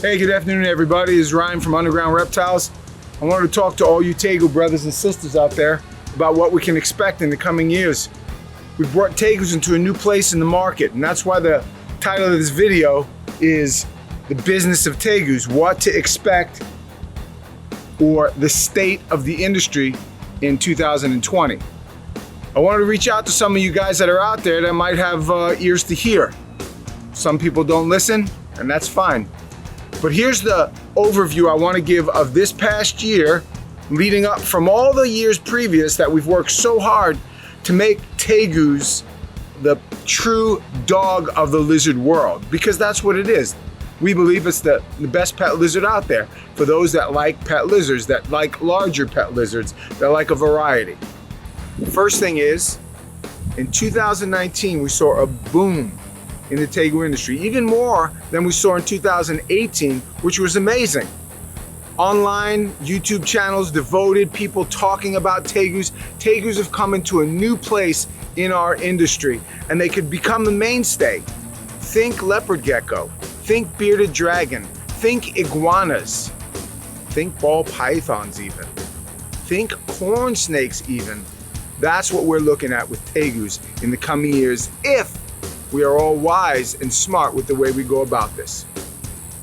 Hey, good afternoon, everybody. This is Ryan from Underground Reptiles. I wanted to talk to all you Tegu brothers and sisters out there about what we can expect in the coming years. We've brought Tegus into a new place in the market, and that's why the title of this video is The Business of Tegus, What to Expect, or the state of the industry in 2020. I wanted to reach out to some of you guys that are out there that might have ears to hear. Some people don't listen, and that's fine. But here's the overview I want to give of this past year, leading up from all the years previous that we've worked so hard to make Tegus the true dog of the lizard world, because that's what it is. We believe it's the best pet lizard out there for those that like pet lizards, that like larger pet lizards, that like a variety. The first thing is, in 2019, we saw a boom in the Tegu industry, even more than we saw in 2018, which was amazing. Online YouTube channels devoted, people talking about Tegus. Tegus have come into a new place in our industry, and they could become the mainstay. Think leopard gecko, think bearded dragon, think iguanas, think ball pythons even, think corn snakes even. That's what we're looking at with Tegus in the coming years, if we are all wise and smart with the way we go about this.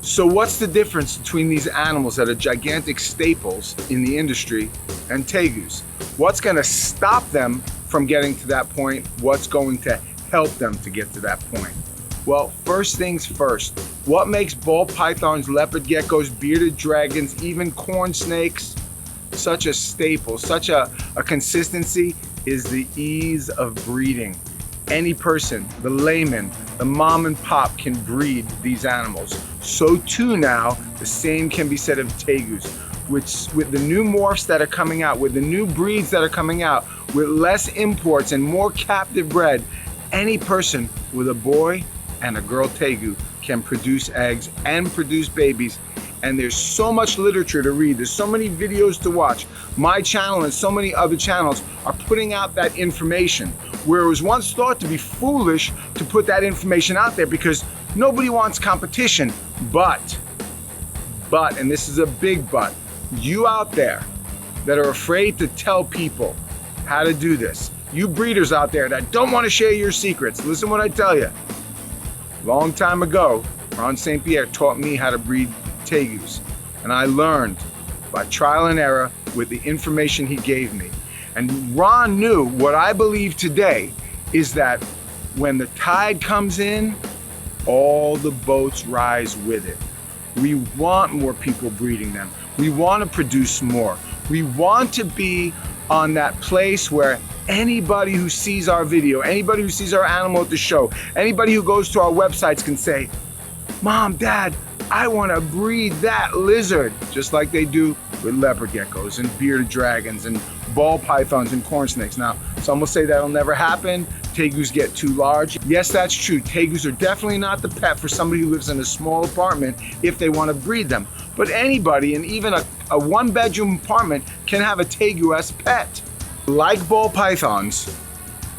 So what's the difference between these animals that are gigantic staples in the industry and Tegus? What's going to stop them from getting to that point? What's going to help them to get to that point? Well, first things first, what makes ball pythons, leopard geckos, bearded dragons, even corn snakes such a staple, such a consistency, is the ease of breeding. Any person, the layman, the mom and pop, can breed these animals. So too now, the same can be said of Tegus, which with the new morphs that are coming out, with the new breeds that are coming out, with less imports and more captive bred, any person with a boy and a girl Tegu can produce eggs and produce babies. And there's so much literature to read, there's so many videos to watch. My channel and so many other channels are putting out that information, where it was once thought to be foolish to put that information out there because nobody wants competition. But, and this is a big but, you out there that are afraid to tell people how to do this, you breeders out there that don't want to share your secrets, listen what I tell you. Long time ago, Ron St. Pierre taught me how to breed Tegus, and I learned by trial and error with the information he gave me. And Ron knew what I believe today is that when the tide comes in, all the boats rise with it. We want more people breeding them. We want to produce more. We want to be on that place where anybody who sees our video, anybody who sees our animal at the show, anybody who goes to our websites can say, Mom, Dad, I want to breed that lizard, just like they do with leopard geckos and bearded dragons and ball pythons and corn snakes. Now, some will say that'll never happen. Tegus get too large. Yes, that's true. Tegus are definitely not the pet for somebody who lives in a small apartment if they want to breed them. But anybody, and even a one-bedroom apartment, can have a Tegu as a pet. Like ball pythons,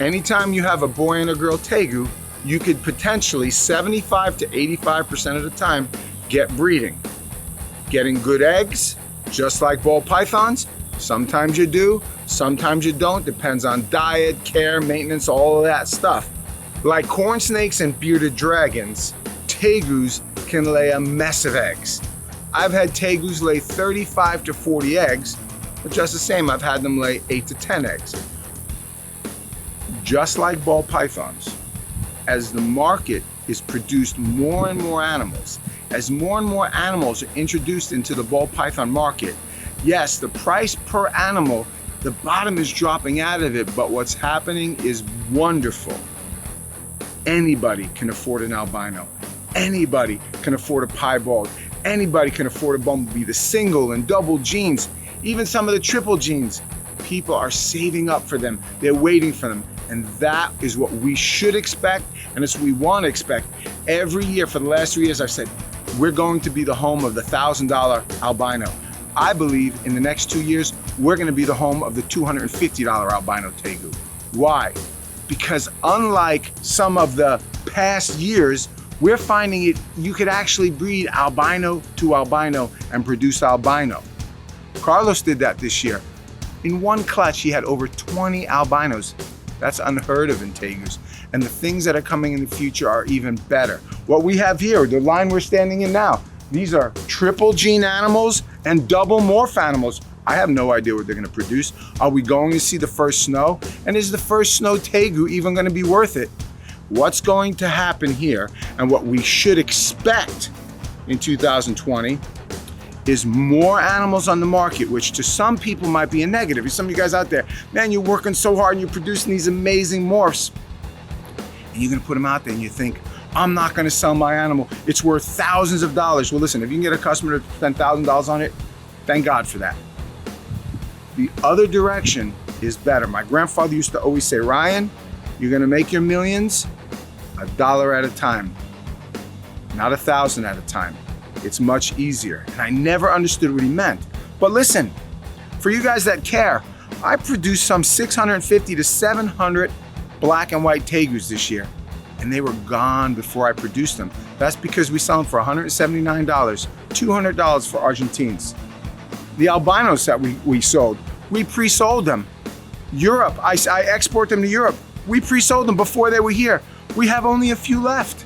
anytime you have a boy and a girl Tegu, you could potentially 75 to 85% of the time get breeding. Getting good eggs, just like ball pythons. Sometimes you do, sometimes you don't. Depends on diet, care, maintenance, all of that stuff. Like corn snakes and bearded dragons, Tegus can lay a mess of eggs. I've had Tegus lay 35 to 40 eggs, but just the same, I've had them lay 8 to 10 eggs. Just like ball pythons, as the market is produced more and more animals, as more and more animals are introduced into the ball python market, yes, the price per animal, the bottom is dropping out of it, but what's happening is wonderful. Anybody can afford an albino. Anybody can afford a piebald. Anybody can afford a bumblebee, the single and double genes, even some of the triple genes. People are saving up for them. They're waiting for them. And that is what we should expect, and it's what we want to expect. Every year for the last 3 years, I've said, we're going to be the home of the $1,000 albino. I believe in the next 2 years, we're going to be the home of the $250 albino Tegu. Why? Because unlike some of the past years We're finding it, you could actually breed albino to albino and produce albino. Carlos did that this year. In one clutch, he had over 20 albinos. That's unheard of in Tegus. And the things that are coming in the future are even better. What we have here, the line we're standing in now, these are triple gene animals and double morph animals. I have no idea what they're gonna produce. Are we going to see the first snow? And is the first snow Tegu even gonna be worth it? What's going to happen here and what we should expect in 2020 is more animals on the market, which to some people might be a negative. Some of you guys out there, man, you're working so hard and you're producing these amazing morphs. And you're gonna put them out there and you think, I'm not gonna sell my animal. It's worth thousands of dollars. Well, listen, if you can get a customer to spend $1,000 on it, thank God for that. The other direction is better. My grandfather used to always say, Ryan, you're gonna make your millions $1 at a time, not 1,000 at a time. It's much easier. And I never understood what he meant. But listen, for you guys that care, I produced some 650 to 700 black and white Tegus this year, and they were gone before I produced them. That's because we sell them for $179, $200 for Argentines. The albinos that we sold, we pre-sold them. Europe, I export them to Europe. We pre-sold them before they were here. We have only a few left.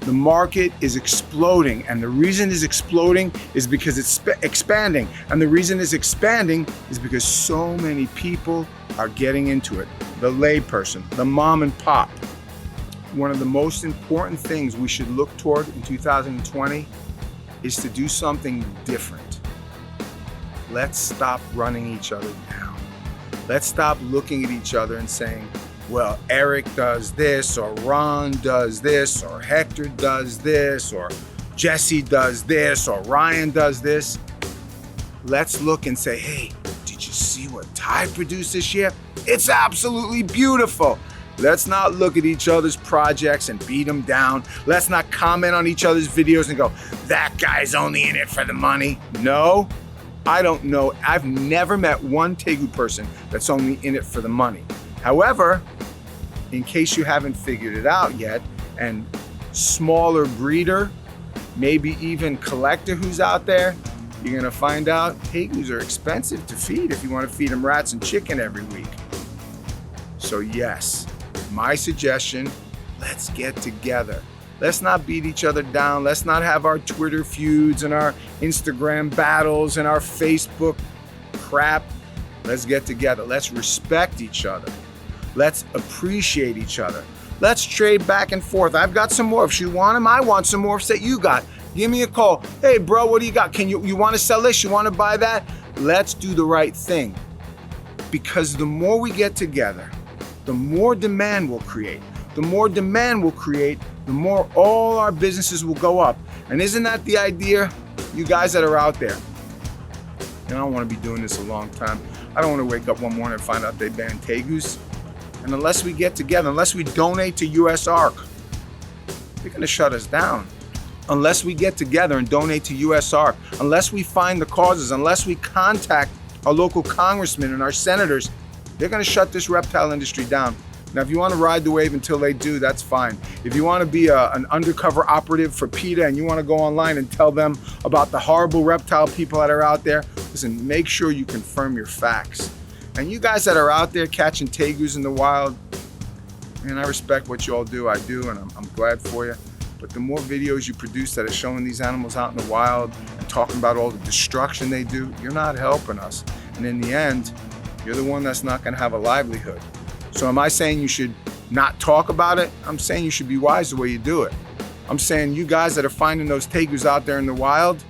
The market is exploding, and the reason it's exploding is because it's expanding. And the reason it's expanding is because so many people are getting into it. The layperson, the mom and pop. One of the most important things we should look toward in 2020 is to do something different. Let's stop running each other down. Let's stop looking at each other and saying, well, Eric does this, or Ron does this, or Hector does this, or Jesse does this, or Ryan does this. Let's look and say, hey, did you see what Ty produced this year? It's absolutely beautiful. Let's not look at each other's projects and beat them down. Let's not comment on each other's videos and go, that guy's only in it for the money. No, I don't know. I've never met one Tegu person that's only in it for the money. However, in case you haven't figured it out yet, and smaller breeder, maybe even collector who's out there, you're gonna find out Tegus are expensive to feed if you wanna feed them rats and chicken every week. So yes, my suggestion, let's get together. Let's not beat each other down. Let's not have our Twitter feuds and our Instagram battles and our Facebook crap. Let's get together. Let's respect each other. Let's appreciate each other. Let's trade back and forth. I've got some morphs. You want them? I want some morphs that you got. Give me a call. Hey, bro, what do you got? You want to sell this? You want to buy that? Let's do the right thing. Because the more we get together, the more demand we'll create. The more demand we'll create, the more all our businesses will go up. And isn't that the idea? You guys that are out there, I don't want to be doing this a long time. I don't want to wake up one morning and find out they banned Tegus. And unless we get together, unless we donate to US ARC, they're gonna shut us down. Unless we get together and donate to US ARC, unless we find the causes, unless we contact our local congressmen and our senators, they're gonna shut this reptile industry down. Now, if you wanna ride the wave until they do, that's fine. If you wanna be an undercover operative for PETA and you wanna go online and tell them about the horrible reptile people that are out there, listen, make sure you confirm your facts. And you guys that are out there catching Tegus in the wild, man, I respect what you all do. I do, and I'm glad for you. But the more videos you produce that are showing these animals out in the wild and talking about all the destruction they do, you're not helping us. And in the end, you're the one that's not gonna have a livelihood. So am I saying you should not talk about it? I'm saying you should be wise the way you do it. I'm saying you guys that are finding those Tegus out there in the wild,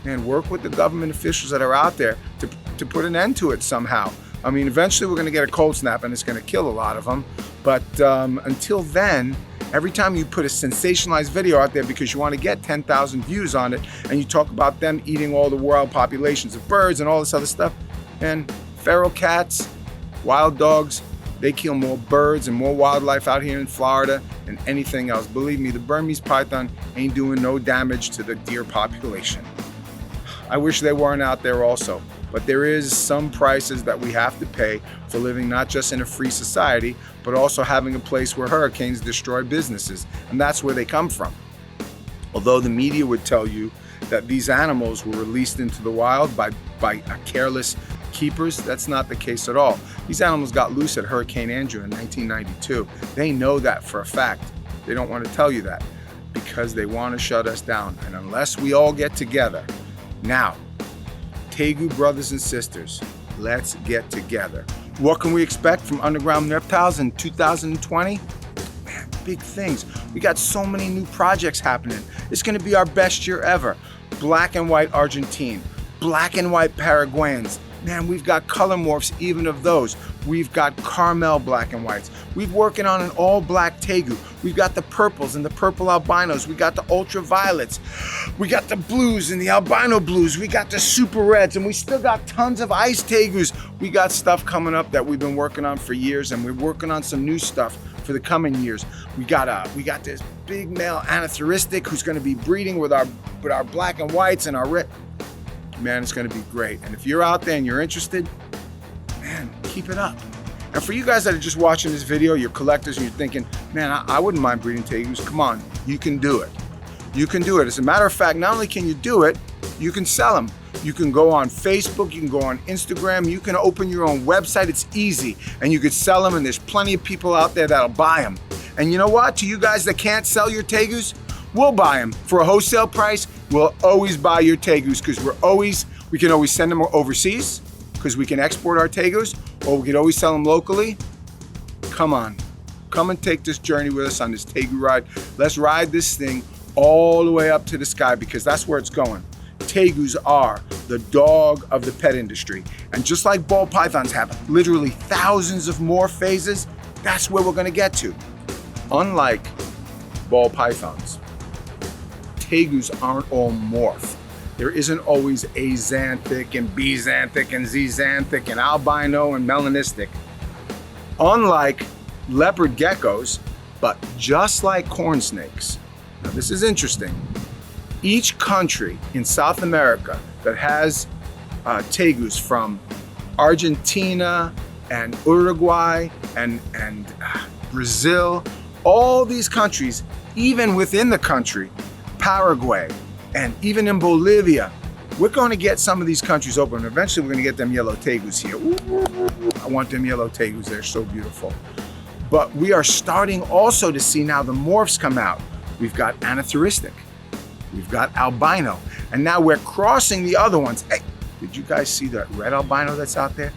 man, work with the government officials that are out there to put an end to it somehow. I mean, eventually we're gonna get a cold snap and it's gonna kill a lot of them. But until then, every time you put a sensationalized video out there because you wanna get 10,000 views on it and you talk about them eating all the wild populations of birds and all this other stuff, and feral cats, wild dogs, they kill more birds and more wildlife out here in Florida than anything else. Believe me, the Burmese python ain't doing no damage to the deer population. I wish they weren't out there also. But there is some prices that we have to pay for living not just in a free society, but also having a place where hurricanes destroy businesses. And that's where they come from. Although the media would tell you that these animals were released into the wild by careless keepers, that's not the case at all. These animals got loose at Hurricane Andrew in 1992. They know that for a fact. They don't want to tell you that because they want to shut us down. And unless we all get together, now, Tegu brothers and sisters, let's get together. What can we expect from Underground Reptiles in 2020? Man, big things. We got so many new projects happening. It's going to be our best year ever. Black and white Argentine, black and white Paraguayans. Man, we've got color morphs even of those. We've got caramel black and whites. We're working on an all black Tegu. We've got the purples and the purple albinos. We got the ultraviolets. We got the blues and the albino blues. We got the super reds, and we still got tons of ice Tegus. We got stuff coming up that we've been working on for years, and we're working on some new stuff for the coming years. We got this big male anathoristic who's going to be breeding with our black and whites and our red. Man, it's going to be great. And if you're out there and you're interested, man, keep it up. And for you guys that are just watching this video, you're collectors and you're thinking, man, I wouldn't mind breeding Tegus. Come on, you can do it. You can do it. As a matter of fact, not only can you do it, you can sell them. You can go on Facebook, you can go on Instagram, you can open your own website. It's easy. And you could sell them, and there's plenty of people out there that'll buy them. And you know what? To you guys that can't sell your Tegus, we'll buy them for a wholesale price. We'll always buy your Tegus because we can always send them overseas because we can export our Tegus, or we can always sell them locally. Come on, come and take this journey with us on this Tegu ride. Let's ride this thing all the way up to the sky because that's where it's going. Tegus are the dog of the pet industry. And just like ball pythons have literally thousands of more phases, that's where we're gonna get to. Unlike ball pythons, Tegus aren't all morph. There isn't always axanthic and bizanthic and zxanthic and albino and melanistic. Unlike leopard geckos, but just like corn snakes. Now this is interesting. Each country in South America that has Tegus, from Argentina and Uruguay and Brazil, all these countries, even within the country, Paraguay, and even in Bolivia, we're going to get some of these countries open. Eventually, we're going to get them yellow Tegus here. Ooh, I want them yellow Tegus. They're so beautiful. But we are starting also to see now the morphs come out. We've got anathoristic. We've got albino. And now we're crossing the other ones. Hey, did you guys see that red albino that's out there?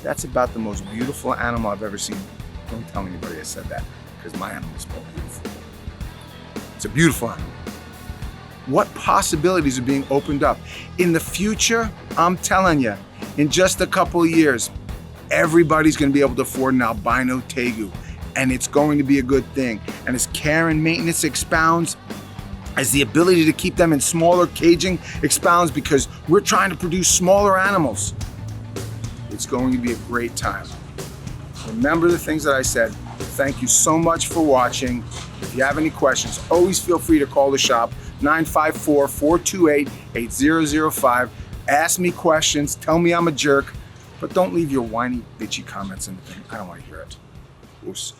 That's about the most beautiful animal I've ever seen. Don't tell anybody I said that, because my animal is more beautiful. It's a beautiful animal. What possibilities are being opened up? In the future, I'm telling you, in just a couple of years, everybody's going to be able to afford an albino Tegu, and it's going to be a good thing. And as care and maintenance expounds, as the ability to keep them in smaller caging expounds, because we're trying to produce smaller animals, it's going to be a great time. Remember the things that I said. Thank you so much for watching. If you have any questions, always feel free to call the shop, 954-428-8005. Ask me questions, tell me I'm a jerk, but don't leave your whiny, bitchy comments in the thing. I don't want to hear it. Oops.